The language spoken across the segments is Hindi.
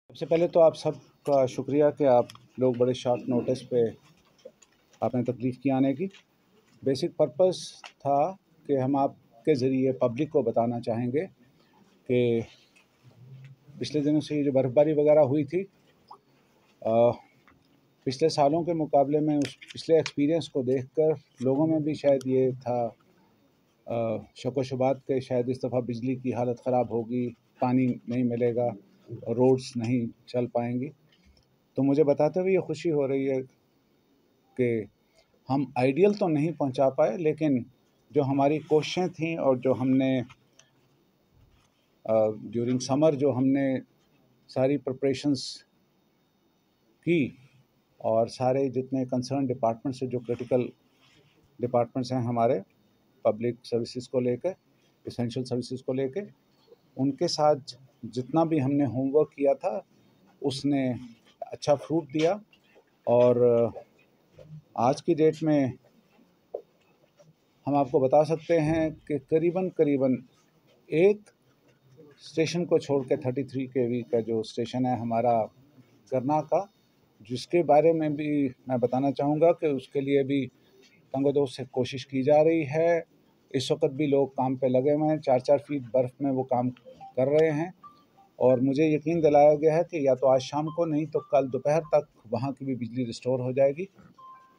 सबसे पहले तो आप सबका शुक्रिया कि आप लोग बड़े शॉर्ट नोटिस पे आपने तकलीफ़ की आने की। बेसिक पर्पस था कि हम आपके ज़रिए पब्लिक को बताना चाहेंगे कि पिछले दिनों से ये जो बर्फ़बारी वगैरह हुई थी, पिछले सालों के मुकाबले में उस पिछले एक्सपीरियंस को देखकर लोगों में भी शायद ये था शक व शुबात कि शायद इस दफ़ा बिजली की हालत ख़राब होगी, पानी नहीं मिलेगा और रोड्स नहीं चल पाएंगी। तो मुझे बताते हुए ये खुशी हो रही है कि हम आइडियल तो नहीं पहुंचा पाए, लेकिन जो हमारी कोशिशें थीं और जो हमने ड्यूरिंग समर जो हमने सारी प्रिपरेशंस की और सारे जितने कंसर्न डिपार्टमेंट से जो क्रिटिकल डिपार्टमेंट्स हैं हमारे पब्लिक सर्विसेज को लेकर, एसेंशियल सर्विसेज को लेकर, उनके साथ जितना भी हमने होमवर्क किया था उसने अच्छा फ्रूट दिया। और आज की डेट में हम आपको बता सकते हैं कि करीबन एक स्टेशन को छोड़ के 33 केवी का जो स्टेशन है हमारा करना का, जिसके बारे में भी मैं बताना चाहूँगा कि उसके लिए भी तंगोदोस से कोशिश की जा रही है। इस वक्त भी लोग काम पे लगे हुए हैं, 4-4 फीट बर्फ़ में वो काम कर रहे हैं और मुझे यकीन दिलाया गया है कि या तो आज शाम को नहीं तो कल दोपहर तक वहाँ की भी बिजली रिस्टोर हो जाएगी।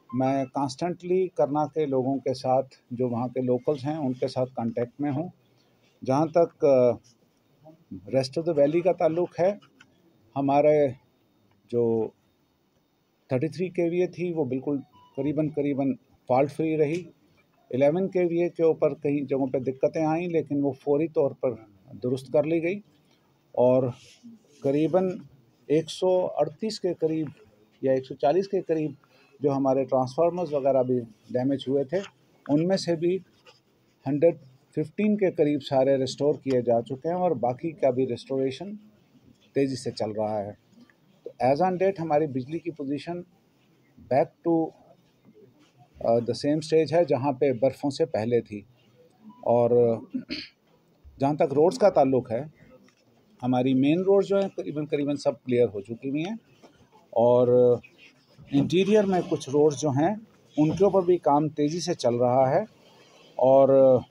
मैं कॉन्स्टेंटली करना के लोगों के साथ, जो वहाँ के लोकल्स हैं, उनके साथ कांटेक्ट में हूँ। जहाँ तक रेस्ट ऑफ द वैली का ताल्लुक़ है, हमारे जो 33 केवीए थी वो बिल्कुल करीबन फॉल्ट फ्री रही। 11 केवीए के ऊपर कई जगहों पे दिक्कतें आईं, लेकिन वो फौरी तौर पर दुरुस्त कर ली गई और करीबन 138 के करीब या 140 के करीब जो हमारे ट्रांसफार्मर्स वगैरह भी डैमेज हुए थे, उनमें से भी 115 के करीब सारे रिस्टोर किए जा चुके हैं और बाकी का भी रिस्टोरेशन तेज़ी से चल रहा है। तो एज़ ऑन डेट हमारी बिजली की position back to the same stage है जहाँ पे बर्फ़ों से पहले थी। और जहाँ तक रोड्स का ताल्लुक़ है, हमारी मेन रोड जो है करीबन सब क्लियर हो चुकी हुई हैं और इंटीरियर में कुछ रोड्स जो हैं उनके ऊपर भी काम तेज़ी से चल रहा है। और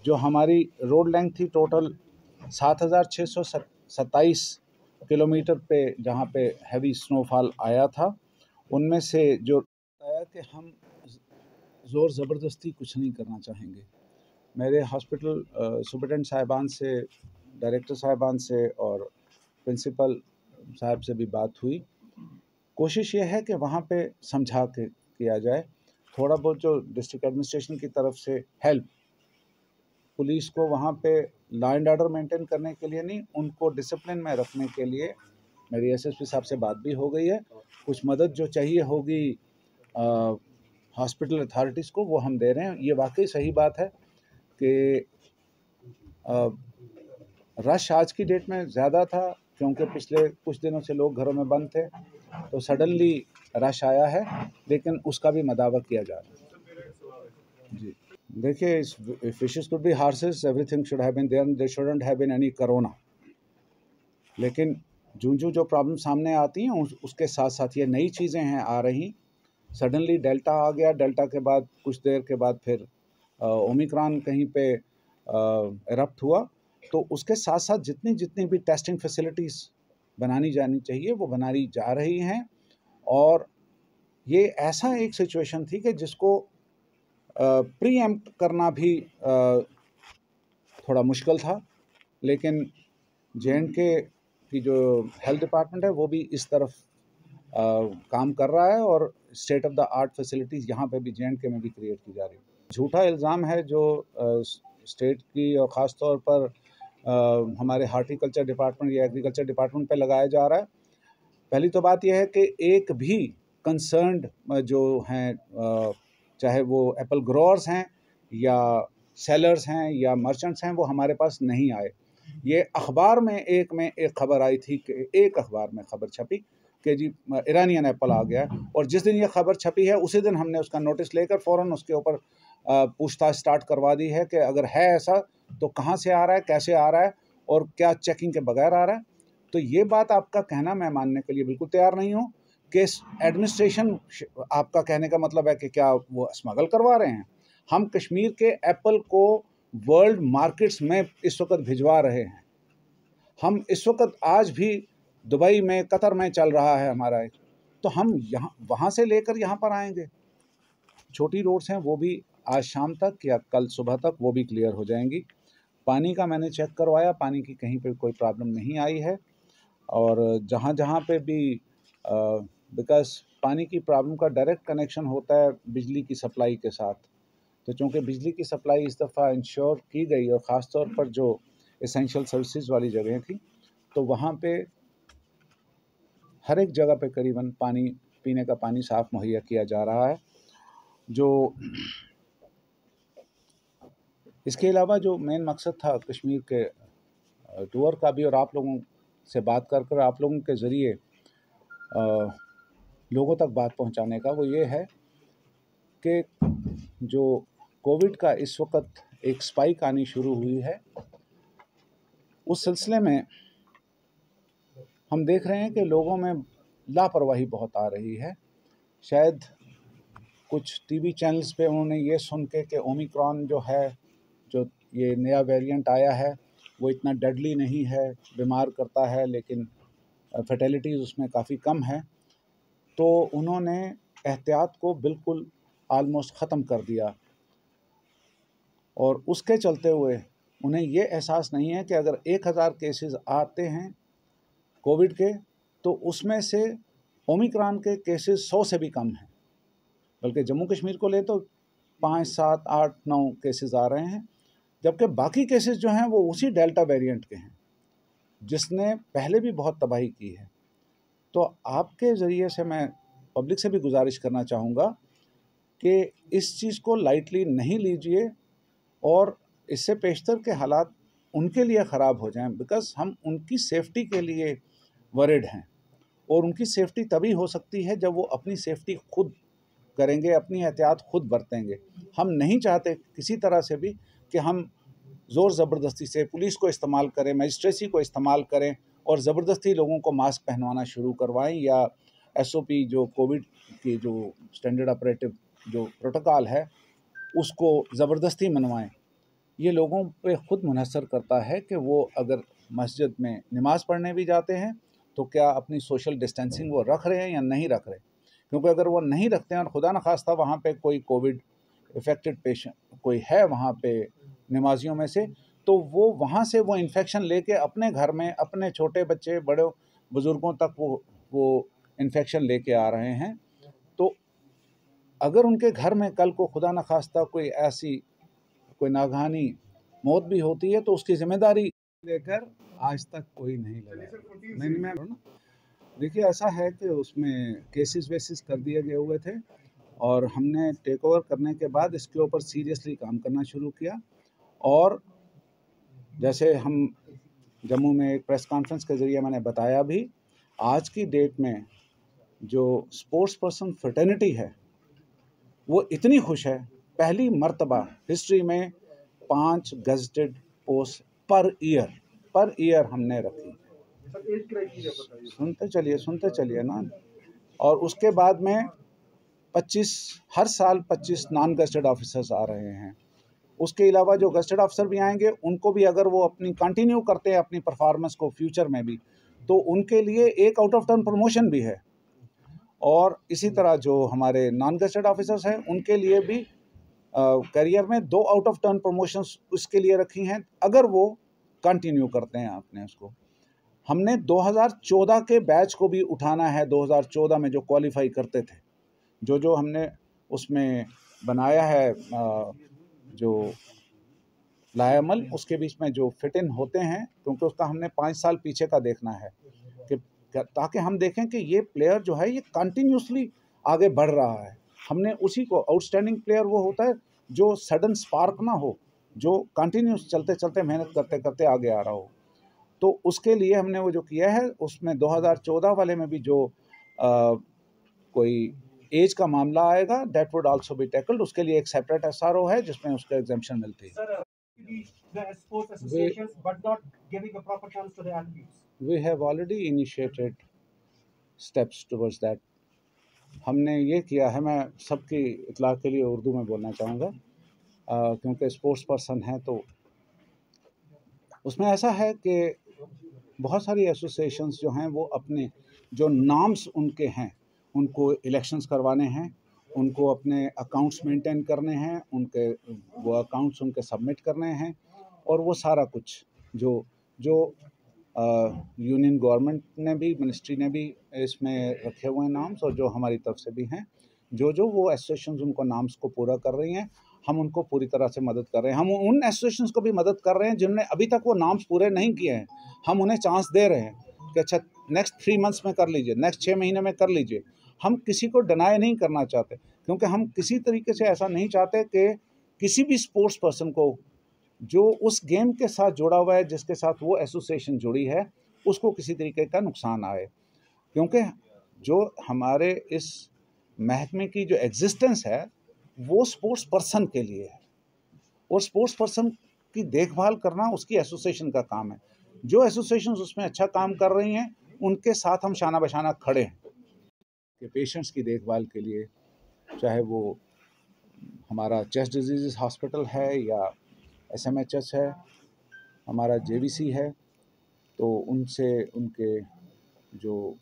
जो हमारी रोड लेंथ थी टोटल 7,627 किलोमीटर पे, जहाँ पे हैवी स्नोफॉल आया था, उनमें से जो आया कि हम ज़ोर ज़बरदस्ती कुछ नहीं करना चाहेंगे। मेरे हॉस्पिटल सुपरिटेंडेंट साहिबान से, डायरेक्टर साहिबान से और प्रिंसिपल साहब से भी बात हुई। कोशिश ये है कि वहाँ पे समझा के किया जाए। थोड़ा बहुत जो डिस्ट्रिक्ट एडमिनिस्ट्रेशन की तरफ से हेल्प, पुलिस को वहाँ पे लॉ एंड ऑर्डर मेंटेन करने के लिए नहीं, उनको डिसिप्लिन में रखने के लिए मेरी एसएसपी साहब से बात भी हो गई है। कुछ मदद जो चाहिए होगी हॉस्पिटल अथॉरिटीज़ को, वो हम दे रहे हैं। ये वाकई सही बात है कि रश आज की डेट में ज़्यादा था क्योंकि पिछले कुछ दिनों से लोग घरों में बंद थे, तो सडनली रश आया है, लेकिन उसका भी मदावा किया जा रहा है। जी देखिए, if fishes could be horses, everything should have been there, there shouldn't have been any corona. लेकिन जो प्रॉब्लम सामने आती हैं उसके साथ साथ ये नई चीज़ें हैं आ रही। सडनली डेल्टा आ गया, डेल्टा के बाद कुछ देर के बाद फिर ओमिक्रॉन कहीं पे एरप्ट हुआ, तो उसके साथ साथ जितनी भी टेस्टिंग फैसिलिटीज़ बनानी जानी चाहिए वो बनाई जा रही हैं। और ये ऐसा एक सिचुएशन थी कि जिसको प्रीएम्प्ट करना भी थोड़ा मुश्किल था, लेकिन जे&के की जो हेल्थ डिपार्टमेंट है वो भी इस तरफ काम कर रहा है और state of the art facilities यहाँ पे भी जे&के में भी क्रिएट की जा रही है। झूठा इल्ज़ाम है जो स्टेट की और ख़ास तौर पर हमारे हार्टिकल्चर डिपार्टमेंट या एग्रीकल्चर डिपार्टमेंट पे लगाया जा रहा है। पहली तो बात यह है कि एक भी कंसर्न्ड जो हैं, चाहे वो एप्पल ग्रोअर्स हैं या सेलर्स हैं या मर्चेंट्स हैं, वो हमारे पास नहीं आए। ये अखबार में एक खबर आई थी कि एक अखबार में खबर छपी कि जी ईरानियन एप्पल आ गया, और जिस दिन ये खबर छपी है उसी दिन हमने उसका नोटिस लेकर फ़ौरन उसके ऊपर पूछताछ स्टार्ट करवा दी है कि अगर है ऐसा तो कहाँ से आ रहा है, कैसे आ रहा है और क्या चेकिंग के बगैर आ रहा है। तो ये बात आपका कहना मैं मानने के लिए बिल्कुल तैयार नहीं हूँ कि एडमिनिस्ट्रेशन, आपका कहने का मतलब है कि क्या वो स्मगल करवा रहे हैं। हम कश्मीर के एप्पल को वर्ल्ड मार्केट्स में इस वक्त भिजवा रहे हैं। हम इस वक्त आज भी दुबई में, कतर में चल रहा है हमारा, तो हम यहाँ वहाँ से लेकर यहाँ पर आएंगे। छोटी रोड्स हैं वो भी आज शाम तक या कल सुबह तक वो भी क्लियर हो जाएंगी। पानी का मैंने चेक करवाया, पानी की कहीं पे कोई प्रॉब्लम नहीं आई है। और जहाँ जहाँ पे भी बिकॉज पानी की प्रॉब्लम का डायरेक्ट कनेक्शन होता है बिजली की सप्लाई के साथ, तो चूँकि बिजली की सप्लाई इस दफ़ा इंश्योर की गई और ख़ास तौर पर जो एसेंशियल सर्विसेज वाली जगह थी, तो वहाँ पे हर एक जगह पे करीबन पानी, पीने का पानी साफ़ मुहैया किया जा रहा है। जो इसके अलावा जो मेन मकसद था कश्मीर के टूर का भी, और आप लोगों से बात कर कर आप लोगों के ज़रिए लोगों तक बात पहुंचाने का, वो ये है कि जो कोविड का इस वक्त एक स्पाइक आनी शुरू हुई है, उस सिलसिले में हम देख रहे हैं कि लोगों में लापरवाही बहुत आ रही है। शायद कुछ टीवी चैनल्स पे उन्होंने ये सुन के कि ओमिक्रॉन जो है, जो ये नया वेरिएंट आया है, वो इतना डेडली नहीं है, बीमार करता है लेकिन फैटेलिटीज़ उसमें काफ़ी कम है, तो उन्होंने एहतियात को बिल्कुल आलमोस्ट ख़त्म कर दिया। और उसके चलते हुए उन्हें ये एहसास नहीं है कि अगर 1000 केसेस आते हैं कोविड के, तो उसमें से ओमिक्रॉन के केसेस 100 से भी कम हैं। बल्कि जम्मू कश्मीर को ले तो 5, 7, 8, 9 केसेस आ रहे हैं, जबकि बाकी केसेस जो हैं वो उसी डेल्टा वेरिएंट के हैं, जिसने पहले भी बहुत तबाही की है। तो आपके ज़रिए से मैं पब्लिक से भी गुजारिश करना चाहूँगा कि इस चीज़ को लाइटली नहीं लीजिए और इससे पेशतर के हालात उनके लिए ख़राब हो जाएं, बिकॉज़ हम उनकी सेफ्टी के लिए वरिड हैं। और उनकी सेफ्टी तभी हो सकती है जब वो अपनी सेफ्टी खुद करेंगे, अपनी एहतियात खुद बरतेंगे। हम नहीं चाहते किसी तरह से भी कि हम ज़ोर ज़बरदस्ती से पुलिस को इस्तेमाल करें, मजिस्ट्रेसी को इस्तेमाल करें और ज़बरदस्ती लोगों को मास्क पहनवाना शुरू करवाएं, या SOP जो कोविड की जो स्टैंडर्ड ऑपरेटिव जो प्रोटोकॉल है उसको ज़बरदस्ती मनवाएं। ये लोगों पे ख़ुद मुनहसर करता है कि वो अगर मस्जिद में नमाज़ पढ़ने भी जाते हैं तो क्या अपनी सोशल डिस्टेंसिंग वो रख रहे हैं या नहीं रख रहे। क्योंकि अगर वो नहीं रखते हैं और खुदा न खास्ता वहाँ पे कोई कोविड इफ़ेक्टेड पेशेंट कोई है वहाँ पे नमाजियों में से, तो वो वहाँ से वो इन्फेक्शन लेके अपने घर में अपने छोटे बच्चे, बड़े बुज़ुर्गों तक वो इन्फेक्शन लेके आ रहे हैं। तो अगर उनके घर में कल को खुदा न खास्ता कोई ऐसी कोई नागहानी मौत भी होती है तो उसकी ज़िम्मेदारी लेकर आज तक कोई नहीं लगा। नहीं मैं देखिए, ऐसा है कि उसमें केसेस वेसेस कर दिए गए हुए थे और हमने टेक ओवर करने के बाद इसके ऊपर सीरियसली काम करना शुरू किया। और जैसे हम जम्मू में एक प्रेस कॉन्फ्रेंस के ज़रिए मैंने बताया भी, आज की डेट में जो स्पोर्ट्स पर्सन फ्रेटर्निटी है वो इतनी खुश है, पहली मर्तबा हिस्ट्री में 5 गज़टेड पोस्ट पर ईयर हमने रखी। सुनते चलिए ना। और उसके बाद में 25 हर साल 25 नॉन गज़टेड ऑफिसर्स आ रहे हैं। उसके अलावा जो गज़टेड ऑफिसर भी आएंगे उनको भी अगर वो अपनी कंटिन्यू करते हैं अपनी परफॉर्मेंस को फ्यूचर में भी, तो उनके लिए एक आउट ऑफ टर्न प्रमोशन भी है। और इसी तरह जो हमारे नॉन गज़टेड ऑफिसर्स हैं उनके लिए भी करियर में 2 आउट ऑफ टर्न प्रमोशंस उसके लिए रखी हैं, अगर वो कंटिन्यू करते हैं अपने उसको। हमने 2014 के बैच को भी उठाना है, 2014 में जो क्वालिफाई करते थे, जो हमने उसमें बनाया है जो लाएमल, उसके बीच में जो फिट इन होते हैं, क्योंकि उसका हमने 5 साल पीछे का देखना है कि ताकि हम देखें कि ये प्लेयर जो है ये कंटिन्यूसली आगे बढ़ रहा है। हमने उसी को, आउटस्टैंडिंग प्लेयर वो होता है जो सडन स्पार्क ना हो, जो कंटिन्यूस चलते चलते मेहनत करते करते आगे आ रहा हो। तो उसके लिए हमने वो जो किया है उसमें 2014 वाले में भी जो कोई एज का मामला आएगा, that would also be tackled. उसके लिए एक सेपरेट SRO है जिसमें उसका एग्जेम्पशन मिलती है। The sports associations, but not giving a proper chance to the athletes. We have already initiated steps towards that. हमने ये किया है, मैं सबकी इत्तला के लिए उर्दू में बोलना चाहूँगा क्योंकि स्पोर्ट्स पर्सन हैं, तो उसमें ऐसा है कि बहुत सारी एसोसिएशंस जो हैं वो अपने जो नाम्स उनके हैं उनको इलेक्शंस करवाने हैं, उनको अपने अकाउंट्स मेंटेन करने हैं, उनके वो अकाउंट्स उनके सबमिट करने हैं, और वो सारा कुछ जो जो यूनियन गवर्नमेंट ने भी, मिनिस्ट्री ने भी इसमें रखे हुए हैं नाम्स, और जो हमारी तरफ से भी हैं, जो वो एसोसिएशंस उनको नाम्स को पूरा कर रही हैं, हम उनको पूरी तरह से मदद कर रहे हैं। हम उन एसोसिएशंस को भी मदद कर रहे हैं जिन्होंने अभी तक वो नाम्स पूरे नहीं किए हैं। हम उन्हें चांस दे रहे हैं कि अच्छा नेक्स्ट 3 मंथ्स में कर लीजिए, नेक्स्ट 6 महीने में कर लीजिए। हम किसी को डिनाई नहीं करना चाहते, क्योंकि हम किसी तरीके से ऐसा नहीं चाहते कि किसी भी स्पोर्ट्स पर्सन को जो उस गेम के साथ जुड़ा हुआ है, जिसके साथ वो एसोसिएशन जुड़ी है, उसको किसी तरीके का नुकसान आए। क्योंकि जो हमारे इस महकमे की जो एग्जिस्टेंस है वो स्पोर्ट्स पर्सन के लिए है, और स्पोर्ट्स पर्सन की देखभाल करना उसकी एसोसिएशन का काम है। जो एसोसिएशन उसमें अच्छा काम कर रही हैं उनके साथ हम शाना बशाना खड़े हैं कि पेशेंट्स की देखभाल के लिए, चाहे वो हमारा चेस्ट डिजीज़ हॉस्पिटल है या एसएमएचएस है, हमारा जेवीसी है, तो उनसे उनके जो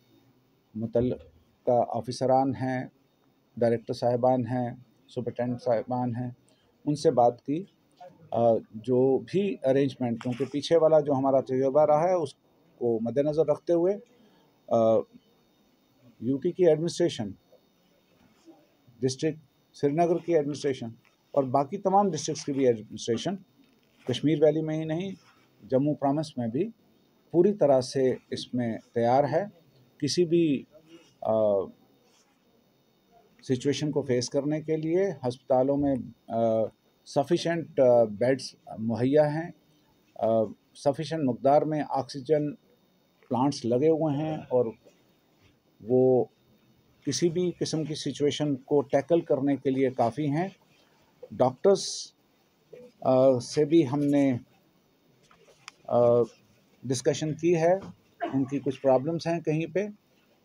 मुतल्लिका ऑफिसरान हैं, डायरेक्टर साहिबान हैं, सुपरिटेंडेंट साहिबान हैं, उनसे बात की। जो भी अरेंजमेंट, क्योंकि पीछे वाला जो हमारा तजुर्बा रहा है उसको मद्देनज़र रखते हुए यूटी की एडमिनिस्ट्रेशन, डिस्ट्रिक्ट श्रीनगर की एडमिनिस्ट्रेशन और बाकी तमाम डिस्ट्रिक्ट्स की भी एडमिनिस्ट्रेशन, कश्मीर वैली में ही नहीं जम्मू प्रोविंस में भी पूरी तरह से इसमें तैयार है किसी भी सिचुएशन को फेस करने के लिए। अस्पतालों में सफिशेंट बेड्स मुहैया हैं, सफिशेंट मकदार में ऑक्सीजन प्लांट्स लगे हुए हैं, और वो किसी भी किस्म की सिचुएशन को टैकल करने के लिए काफ़ी हैं। डॉक्टर्स से भी हमने डिस्कशन की है, उनकी कुछ प्रॉब्लम्स हैं कहीं पे,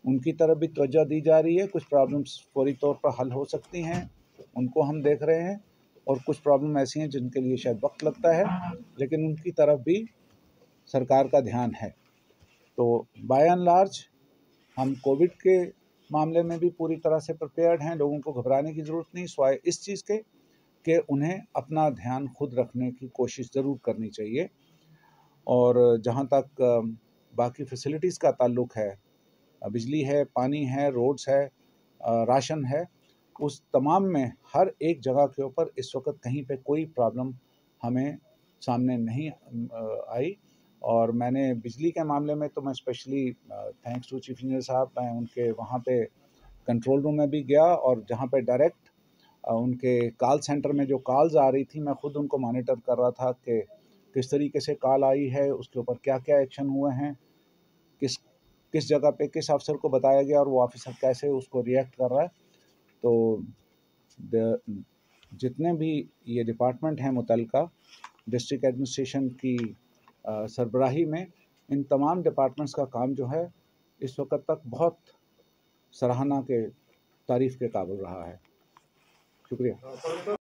उनकी तरफ भी तवज्जो दी जा रही है। कुछ प्रॉब्लम्स फौरी तौर पर हल हो सकती हैं, उनको हम देख रहे हैं, और कुछ प्रॉब्लम ऐसी हैं जिनके लिए शायद वक्त लगता है, लेकिन उनकी तरफ भी सरकार का ध्यान है। तो बाय एंड लार्ज हम कोविड के मामले में भी पूरी तरह से प्रिपेयर्ड हैं। लोगों को घबराने की ज़रूरत नहीं, सिवाय इस चीज़ के कि उन्हें अपना ध्यान खुद रखने की कोशिश ज़रूर करनी चाहिए। और जहाँ तक बाकी फैसिलिटीज़ का ताल्लुक़ है, बिजली है, पानी है, रोड्स है, राशन है, उस तमाम में हर एक जगह के ऊपर इस वक्त कहीं पे कोई प्रॉब्लम हमें सामने नहीं आई। और मैंने बिजली के मामले में तो मैं specially thanks to chief engineer साहब, मैं उनके वहाँ पे कंट्रोल रूम में भी गया, और जहाँ पे डायरेक्ट उनके कॉल सेंटर में जो कॉल्स आ रही थी, मैं ख़ुद उनको मॉनिटर कर रहा था कि किस तरीके से कॉल आई है, उसके ऊपर क्या क्या एक्शन हुए हैं, किस किस जगह पे किस अफसर को बताया गया और वो ऑफिसर कैसे उसको रिएक्ट कर रहा है। तो जितने भी ये डिपार्टमेंट हैं मुतल्लिका डिस्ट्रिक्ट एडमिनिस्ट्रेशन की सरबराही में, इन तमाम डिपार्टमेंट्स का काम जो है इस वक्त तक बहुत सराहना के तारीफ़ के काबिल रहा है। शुक्रिया।